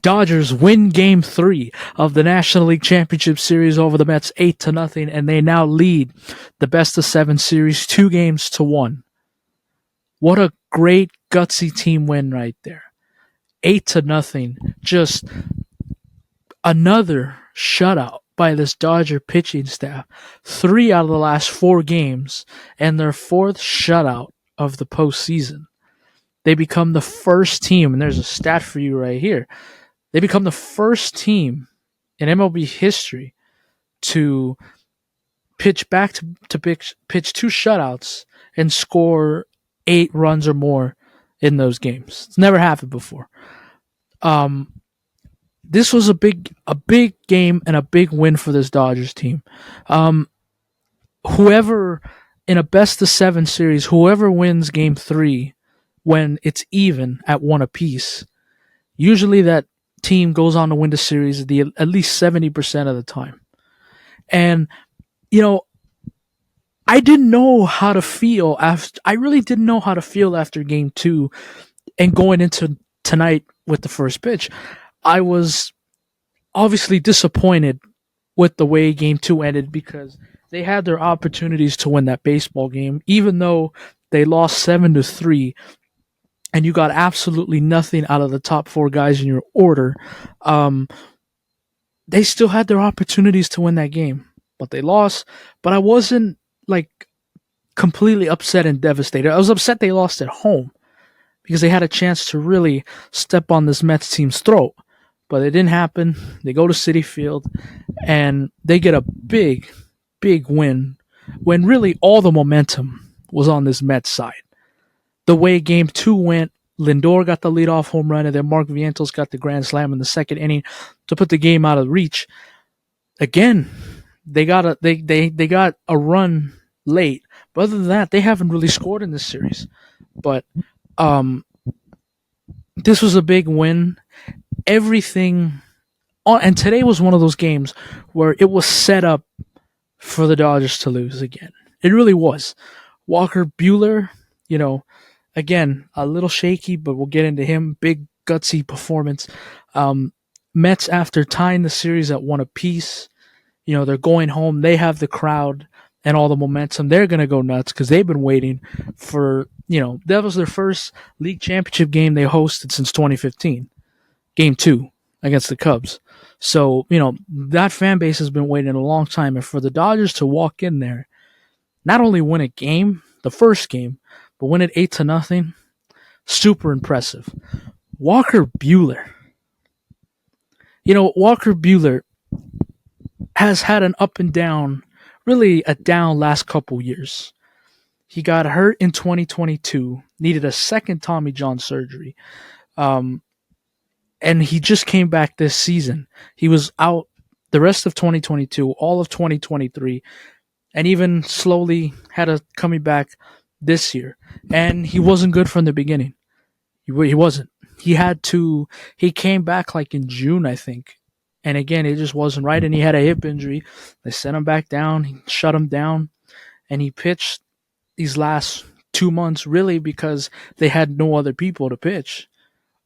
Dodgers win Game 3 of the National League Championship Series over the Mets 8-0, and they now lead the best-of-7 series 2-1. What a great, gutsy team win right there. 8-0. Just another shutout by this Dodger pitching staff. 3 out of the last 4 games, and their 4th shutout of the postseason. They become the first team, and there's a stat for you right here. They become the first team in MLB history to pitch back to pitch 2 shutouts and score 8 runs or more in those games. It's never happened before. This was a big game and a big win for this Dodgers team. Whoever in a best-of-7 series, whoever wins Game 3 when it's even at 1 apiece, usually that team goes on to win the series at least 70% of the time. And, I didn't know how to feel I really didn't know how to feel after Game 2 and going into tonight with the first pitch. I was obviously disappointed with the way Game 2 ended because they had their opportunities to win that baseball game, even though they lost 7-3, and you got absolutely nothing out of the top 4 guys in your order. They still had their opportunities to win that game, but they lost. But I wasn't completely upset and devastated. I was upset they lost at home because they had a chance to really step on this Mets team's throat. But it didn't happen. They go to Citi Field, and they get a big, big win when really all the momentum was on this Mets side. The way Game 2 went, Lindor got the leadoff home run, and then Mark Vientos got the grand slam in the second inning to put the game out of reach. Again, they got a run late, but other than that, they haven't really scored in this series. But this was a big win. Everything, and today was one of those games where it was set up for the Dodgers to lose again. It really was. Walker Buehler, again, a little shaky, but we'll get into him. Big, gutsy performance. Mets, after tying the series at 1 apiece, they're going home. They have the crowd and all the momentum. They're going to go nuts because they've been waiting for, that was their first league championship game they hosted since 2015. Game 2 against the Cubs. So, that fan base has been waiting a long time. And for the Dodgers to walk in there, not only win a game, the first game, but win it 8-0, super impressive. Walker Buehler. Walker Buehler has had an up and down, really a down last couple years. He got hurt in 2022, needed a second Tommy John surgery. And he just came back this season. He was out the rest of 2022, all of 2023, and even slowly had a coming back this year. And he wasn't good from the beginning. He wasn't. He came back in June, I think. And again, it just wasn't right. And he had a hip injury. They sent him back down. He shut him down. And he pitched these last 2 months really because they had no other people to pitch.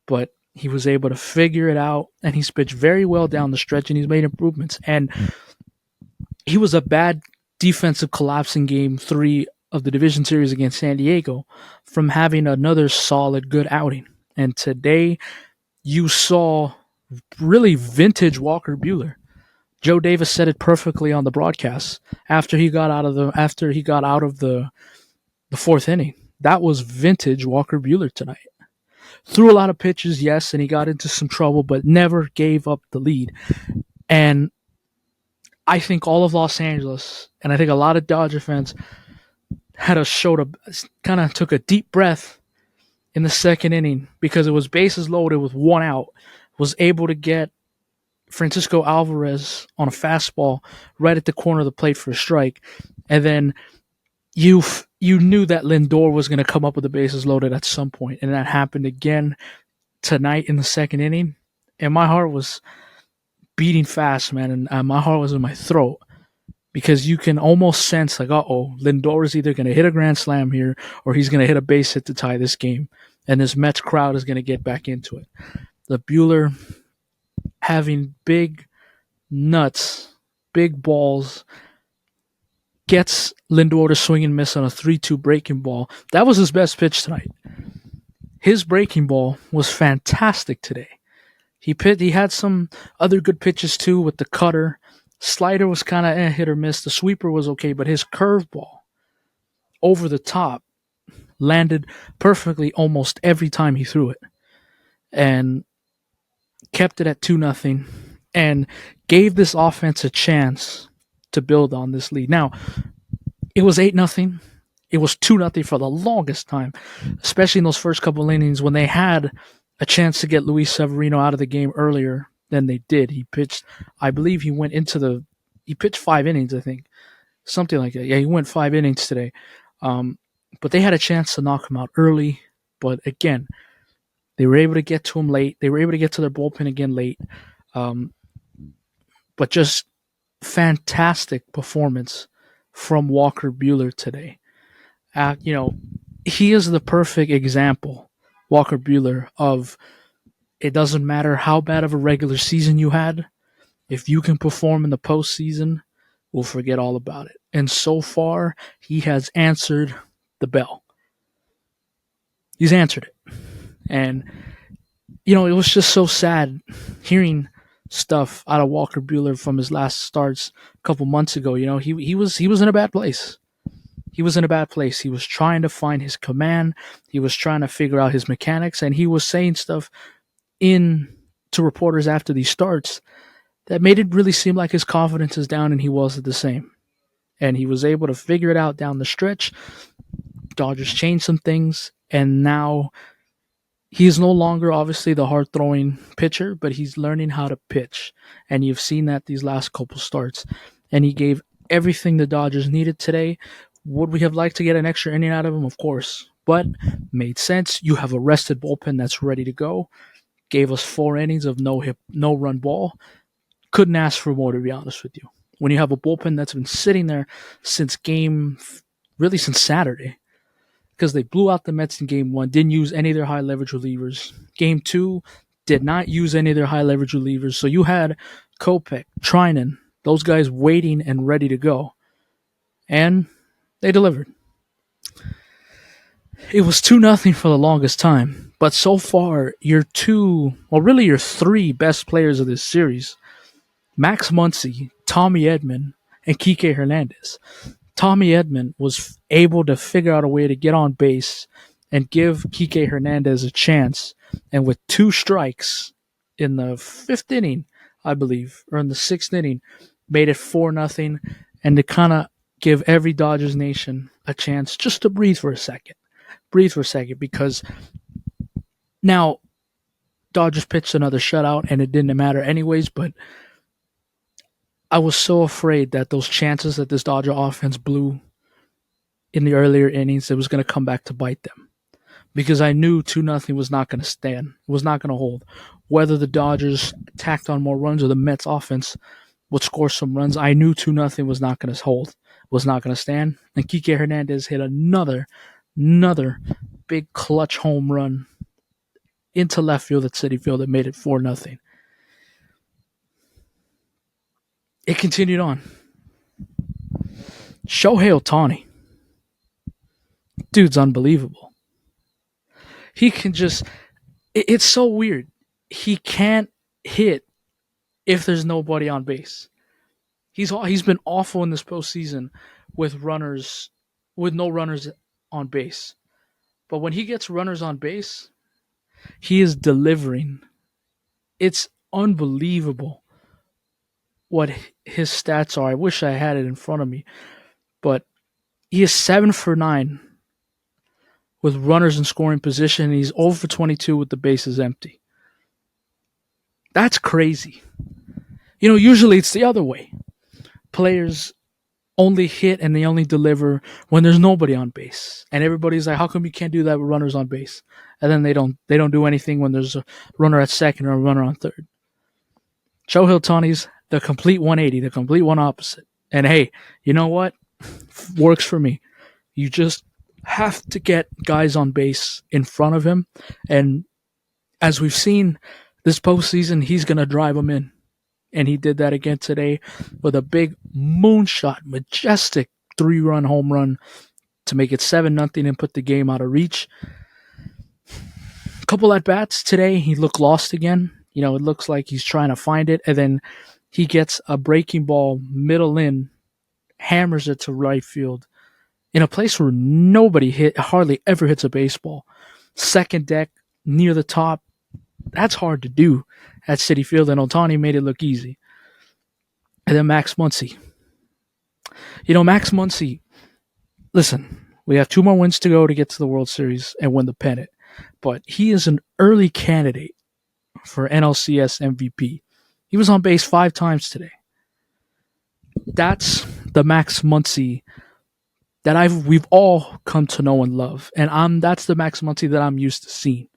But he was able to figure it out, and he's pitched very well down the stretch, and he's made improvements. And he was a bad defensive collapse in Game 3 of the division series against San Diego from having another solid, good outing. And today, you saw really vintage Walker Buehler. Joe Davis said it perfectly on the broadcast after he got out of the 4th inning. That was vintage Walker Buehler tonight. Threw a lot of pitches, yes, and he got into some trouble, but never gave up the lead. And I think all of Los Angeles, and I think a lot of Dodger fans, kind of took a deep breath in the second inning because it was bases loaded with 1 out, was able to get Francisco Alvarez on a fastball right at the corner of the plate for a strike, and then you knew that Lindor was going to come up with the bases loaded at some point, and that happened again tonight in the second inning. And my heart was beating fast, man, and my heart was in my throat because you can almost sense Lindor is either going to hit a grand slam here or he's going to hit a base hit to tie this game, and this Mets crowd is going to get back into it. The Buehler, having big nuts, big balls, gets Lindor to swing and miss on a 3-2 breaking ball. That was his best pitch tonight. His breaking ball was fantastic today. He had some other good pitches too with the cutter. Slider was kind of hit or miss. The sweeper was okay, but his curveball over the top landed perfectly almost every time he threw it, and kept it at 2-0, and gave this offense a chance to build on this lead. Now, it was 8-0. It was 2-0 for the longest time, especially in those first couple innings when they had a chance to get Luis Severino out of the game earlier than they did. He pitched, I believe he pitched 5 innings, I think. Something like that. Yeah, he went 5 innings today. But they had a chance to knock him out early. But again, they were able to get to him late. They were able to get to their bullpen again late. But just fantastic performance from Walker Buehler today. He is the perfect example, Walker Buehler, of it doesn't matter how bad of a regular season you had. If you can perform in the postseason, we'll forget all about it. And so far, he has answered the bell. He's answered it. And, it was just so sad hearing stuff out of Walker Buehler from his last starts a couple months ago. He was in a bad place. He was in a bad place. He was trying to find his command. He was trying to figure out his mechanics, and he was saying stuff to reporters after these starts that made it really seem like his confidence is down, and he wasn't the same. And he was able to figure it out down the stretch. Dodgers changed some things, and now he's no longer obviously the hard-throwing pitcher, but he's learning how to pitch. And you've seen that these last couple starts. And he gave everything the Dodgers needed today. Would we have liked to get an extra inning out of him? Of course. But made sense. You have a rested bullpen that's ready to go. Gave us 4 innings of no-run ball. Couldn't ask for more, to be honest with you. When you have a bullpen that's been sitting there since Saturday, because they blew out the Mets in Game 1, didn't use any of their high-leverage relievers. Game 2, did not use any of their high-leverage relievers. So you had Kopech, Trinan, those guys waiting and ready to go. And they delivered. It was 2-0 for the longest time. But so far, your 3 best players of this series, Max Muncy, Tommy Edman, and Kike Hernandez. Tommy Edman was able to figure out a way to get on base and give Kike Hernandez a chance. And with 2 strikes in the 5th inning, I believe, or in the 6th inning, made it 4-0. And to kind of give every Dodgers nation a chance just to breathe for a second. Because now Dodgers pitched another shutout and it didn't matter anyways, but I was so afraid that those chances that this Dodger offense blew in the earlier innings, it was going to come back to bite them. Because I knew 2-0 was not going to stand. It was not going to hold. Whether the Dodgers tacked on more runs or the Mets offense would score some runs, I knew 2-0 was not going to hold, was not going to stand. And Kike Hernandez hit another big clutch home run into left field at Citi Field that made it 4-0. It continued on. Shohei Ohtani. Dude's unbelievable. He can just... It's so weird. He can't hit if there's nobody on base. He's been awful in this postseason with no runners on base. But when he gets runners on base, he is delivering. It's unbelievable what his stats are. I wish I had it in front of me. But he is 7 for 9 with runners in scoring position. And he's 0 for 22 with the bases empty. That's crazy. Usually it's the other way. Players only hit and they only deliver when there's nobody on base. And everybody's like, how come you can't do that with runners on base? And then they don't do anything when there's a runner at second or a runner on third. Shohei Ohtani's the complete 180, the complete one opposite. And hey, you know what? Works for me. You just have to get guys on base in front of him. And as we've seen This postseason, he's going to drive them in. And he did that again today with a big moonshot, majestic 3-run home run to make it 7-0 and put the game out of reach. A couple at bats today, he looked lost again. It looks like he's trying to find it. And then he gets a breaking ball middle in, hammers it to right field in a place where hardly ever hits a baseball. Second deck, near the top. That's hard to do at Citi Field, and Otani made it look easy. And then Max Muncy. Max Muncy, listen, we have 2 more wins to go to get to the World Series and win the pennant, but he is an early candidate for NLCS MVP. He was on base 5 times today. That's the Max Muncy that we've all come to know and love, and that's the Max Muncy that I'm used to seeing.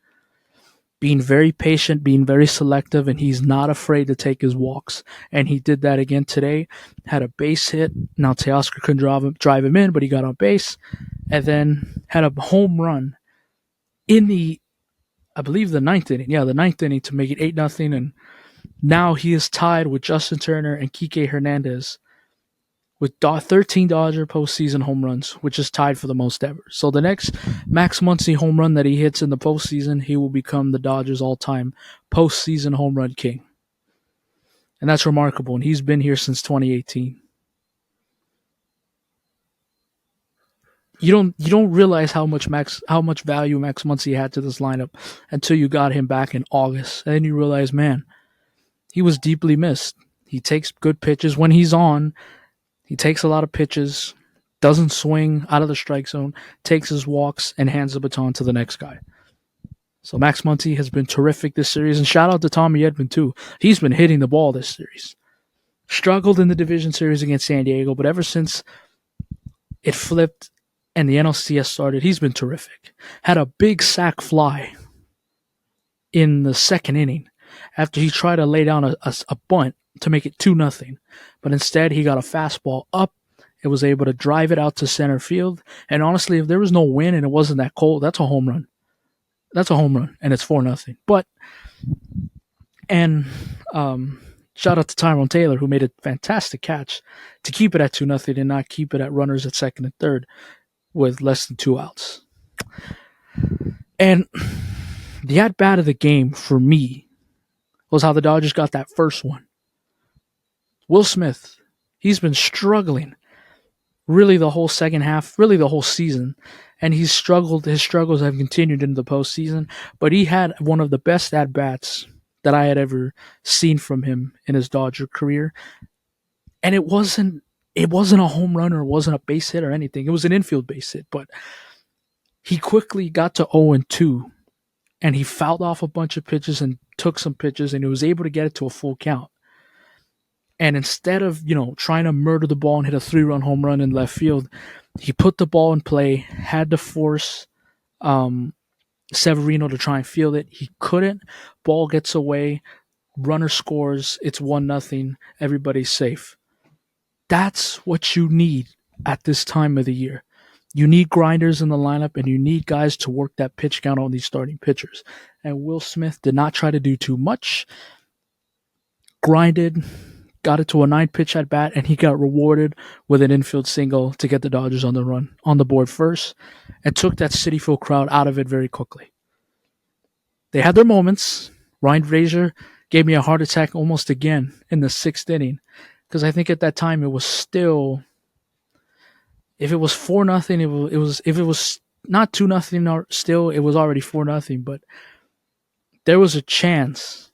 Being very patient, being very selective, and he's not afraid to take his walks. And he did that again today. Had a base hit. Now Teoscar couldn't drive him in, but he got on base. And then had a home run in I believe the ninth inning. Yeah, the ninth inning to make it 8-0. And now he is tied with Justin Turner and Kike Hernandez with 13 Dodger postseason home runs, which is tied for the most ever. So the next Max Muncy home run that he hits in the postseason, he will become the Dodgers' all-time postseason home run king. And that's remarkable, and he's been here since 2018. You don't realize how much value Max Muncy had to this lineup until you got him back in August. And then you realize, man, he was deeply missed. He takes good pitches when he's on. He takes a lot of pitches, doesn't swing out of the strike zone, takes his walks, and hands the baton to the next guy. So Max Muncy has been terrific this series, and shout out to Tommy Edman too. He's been hitting the ball this series. Struggled in the division series against San Diego, but ever since it flipped and the NLCS started, he's been terrific. Had a big sac fly in the second inning after he tried to lay down a bunt to make it 2-0. But instead, he got a fastball up and was able to drive it out to center field. And honestly, if there was no wind and it wasn't that cold, that's a home run. That's a home run, and it's 4-0. Shout out to Tyrone Taylor, who made a fantastic catch to keep it at 2-0 and not keep it at runners at second and third with less than 2 outs. And the at-bat of the game for me was how the Dodgers got that first one. Will Smith, he's been struggling really the whole second half, really the whole season, and his struggles have continued into the postseason, but he had one of the best at-bats that I had ever seen from him in his Dodger career, and it wasn't a home run or it wasn't a base hit or anything. It was an infield base hit, but he quickly got to 0-2, and he fouled off a bunch of pitches and took some pitches, and he was able to get it to a full count. And instead of, trying to murder the ball and hit a 3-run home run in left field, he put the ball in play, had to force Severino to try and field it. He couldn't. Ball gets away. Runner scores. It's 1-0. Everybody's safe. That's what you need at this time of the year. You need grinders in the lineup, and you need guys to work that pitch count on these starting pitchers. And Will Smith did not try to do too much. Grinded, got it to a 9-pitch at bat, and he got rewarded with an infield single to get the Dodgers on the board first, and took that Citi Field crowd out of it very quickly. They had their moments. Ryan Frazier gave me a heart attack almost again in the 6th inning, because I think at that time it was still, if it was 4-0, it was if it was not 2-0 still, it was already 4-0. But there was a chance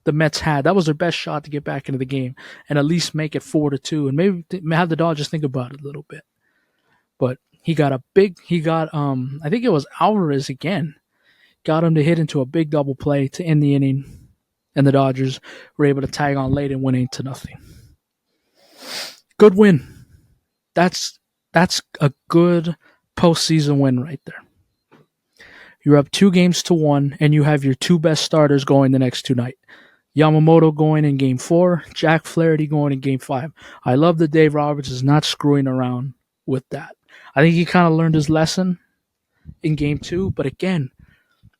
the Mets had. That was their best shot to get back into the game and at least make it 4-2, and maybe have the Dodgers think about it a little bit. But I think it was Alvarez again, got him to hit into a big double play to end the inning, and the Dodgers were able to tag on late and win 8-0. Good win. That's a good postseason win right there. You're up 2-1, and you have your 2 best starters going the next 2 nights. Yamamoto going in Game 4, Jack Flaherty going in Game 5. I love that Dave Roberts is not screwing around with that. I think he kind of learned his lesson in Game 2, but again, it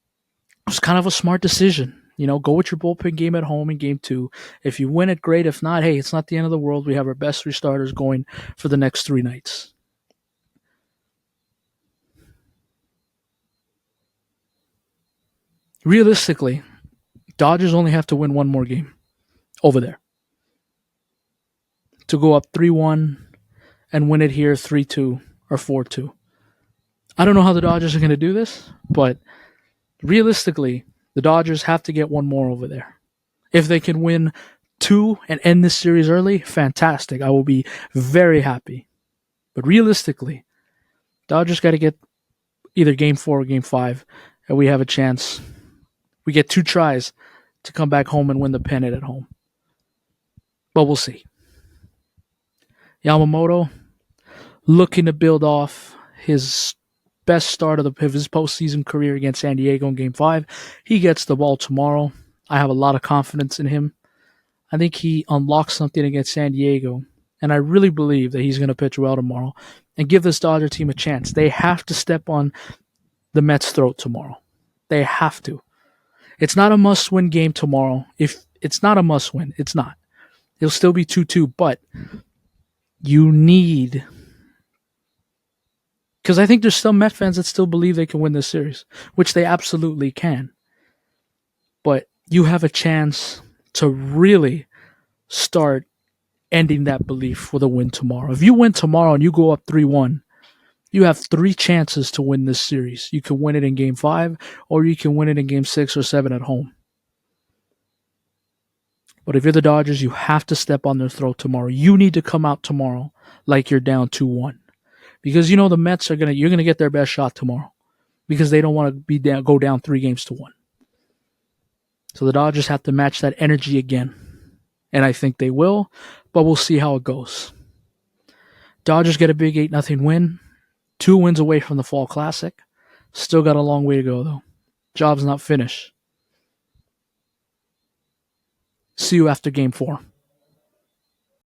was kind of a smart decision. Go with your bullpen game at home in game two. If you win it, great. If not, hey, it's not the end of the world. We have our best three starters going for the next 3 nights. Realistically, Dodgers only have to win one more game over there to go up 3-1 and win it here 3-2 or 4-2. I don't know how the Dodgers are going to do this, but realistically, the Dodgers have to get one more over there. If they can win two and end this series early, fantastic. I will be very happy. But realistically, Dodgers got to get either game four or game five, and we have a chance. We get two tries to come back home and win the pennant at home. But we'll see. Yamamoto looking to build off his best start of his postseason career against San Diego in Game 5. He gets the ball tomorrow. I have a lot of confidence in him. I think he unlocks something against San Diego, and I really believe that he's going to pitch well tomorrow and give this Dodger team a chance. They have to step on the Mets' throat tomorrow. They have to. It's not a must-win game tomorrow. If it's not a must-win, it's not. It'll still be 2-2, but you need... Because I think there's still Met fans that still believe they can win this series, which they absolutely can. But you have a chance to really start ending that belief with a win tomorrow. If you win tomorrow and you go up 3-1, you have 3 chances to win this series. You can win it in Game 5, or you can win it in Game 6 or 7 at home. But if you're the Dodgers, you have to step on their throat tomorrow. You need to come out tomorrow like you're down 2-1. Because the Mets you're gonna get their best shot tomorrow. Because they don't want to go down 3-1. So the Dodgers have to match that energy again. And I think they will, but we'll see how it goes. Dodgers get a big 8-0 win. 2 wins away from the Fall Classic. Still got a long way to go, though. Job's not finished. See you after Game 4.